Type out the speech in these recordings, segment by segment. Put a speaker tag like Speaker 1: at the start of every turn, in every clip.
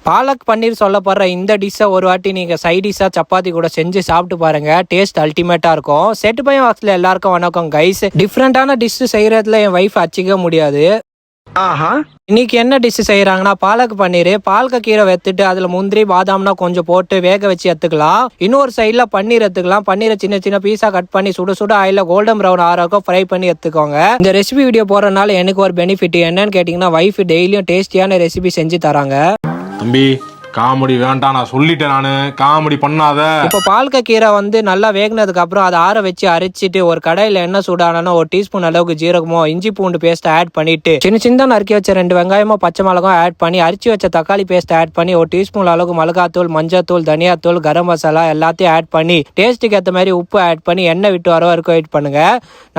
Speaker 1: பாலக் பன்னீர் சொல்லப்படுற இந்த டிஷ்ஷை ஒரு வாட்டி நீங்க சைட் டிஷ்ஷா சப்பாத்தி கூட செஞ்சு சாப்பிட்டு பாருங்க. டேஸ்ட் அல்டிமேட்டா இருக்கும். செட்டு பையன் வாக்ஸ்ல எல்லாருக்கும் வணக்கம் கைஸ். டிஃப்ரெண்டான டிஷ் செய்யறதுல என் வைஃப் அச்சிக்க முடியாது. இன்னைக்கு என்ன டிஷ் செய்யறாங்கன்னா பாலக் பன்னீர். பாலக்க கீரை வெத்துட்டு அதுல முந்திரி பாதாம்னா கொஞ்சம் போட்டு வேக வச்சு எடுத்துக்கலாம். இன்னொரு சைட்ல பன்னீர் எடுத்துக்கலாம். பன்னீரை சின்ன சின்ன பீஸா கட் பண்ணி சுட சுட ஆயில கோல்டன் ப்ரௌன் ஆறாக்கும் ஃப்ரை பண்ணி எடுத்துக்கோங்க. இந்த ரெசிபி வீடியோ போறதுனால எனக்கு ஒரு பெனிஃபிட் என்னன்னு கேட்டீங்கன்னா, வைஃப் டெய்லியும் டேஸ்டியான ரெசிபி செஞ்சு தராங்க.
Speaker 2: தம்பி காமெடி வேண்டாம், நான் சொல்லிட்டேன், நானு காமெடி பண்ணாத.
Speaker 1: இப்போ பாலக்க கீரை நல்லா வேகினதுக்கு அப்புறம் அதை ஆற வச்சு அரைச்சிட்டு ஒரு கடையில என்ன சூடானா ஒரு டீஸ்பூன் அளவுக்கு ஜீரகமோ இஞ்சி பூண்டு பேஸ்ட் ஆட் பண்ணிட்டு சின்ன சின்ன நறுக்கி வச்ச 2 வெங்காயமோ பச்சை மிளகாய் ஆட் பண்ணி அரிச்சு வச்ச தக்காளி பேஸ்ட் ஆட் பண்ணி ஒரு டீஸ்பூன் அளவுக்கு மிளகாத்தூள், மஞ்சத்தூள், தனியாத்தூள், கரம் மசாலா எல்லாத்தையும் ஆட் பண்ணி டேஸ்ட்டுக்கு ஏற்ற மாதிரி உப்பு ஆட் பண்ணி எண்ணெய் விட்டு வர வரைக்கும் வெயிட் பண்ணுங்க.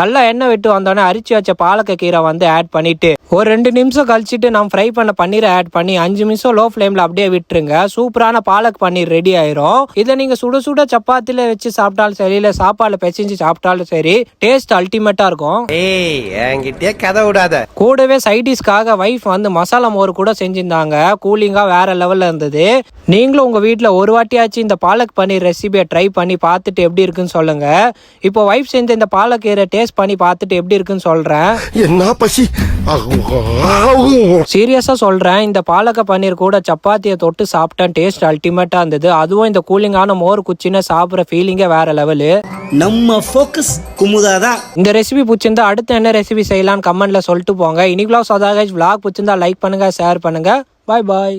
Speaker 1: நல்லா எண்ணெய் விட்டு வந்தோடனே அரிச்சு வச்ச பாலக்க கீரை ஆட் பண்ணிட்டு ஒரு 2 நிமிஷம் கழிச்சிட்டு நம்ம ஃப்ரை பண்ண பன்னீரை ஆட் பண்ணி 5 நிமிஷம் லோ ஃபிளேம்ல அப்படியே விட்டுருங்க. சூப்பரான பாலக் பன்னீர் ரெடி ஆயிரும். இதை நீங்க சுட சுட சப்பாத்தில வச்சு சாப்பிட்டாலும் சரி, இல்ல சாப்பாடுல பெசஞ்சு சாப்பிட்டாலும் சரி, டேஸ்ட் அல்டிமேட்டா இருக்கும்.
Speaker 3: என்கிட்டயே கதை விடாத.
Speaker 1: கூடவே சைடிஷ்காக வைஃப் மசாலா மோர் கூட செஞ்சிருந்தாங்க. கூலிங்கா வேற லெவல்ல இருந்தது. நீங்களும் உங்க வீட்டுல ஒரு வாட்டியாச்சும் இந்த பாலக் பன்னீர் ரெசிபியை ட்ரை பண்ணி பார்த்துட்டு எப்படி இருக்குன்னு சொல்லுங்க. இப்போ வைஃப் செஞ்ச இந்த பாலக் கீரை டேஸ்ட் பண்ணி பார்த்துட்டு எப்படி இருக்குன்னு சொல்றேன்.
Speaker 3: என்ன பசி
Speaker 1: சீரியஸா சொல்றேன். இந்த பாலக்க பன்னீர் கூட சப்பாத்தியை தொட்டு சாப்பிட்டேன். டேஸ்ட் அல்டிமேட்டா இருந்தது. அதுவும் இந்த கூலிங்கான மோர் குச்சின்னு சாப்பிட்ற ஃபீலிங்கே வேற லெவலு.
Speaker 4: நம்ம ஃபோக்கஸ் குமுதாதான்.
Speaker 1: இந்த ரெசிபி பிடிச்சிருந்தா அடுத்து என்ன ரெசிபி செய்யலாம்னு கமெண்ட்ல சொல்லிட்டு போங்க. இன்னைக்குள்ள சதாகேஷ் vlog பிடிச்சிருந்தா லைக் பண்ணுங்க, ஷேர் பண்ணுங்க. பாய் பாய்.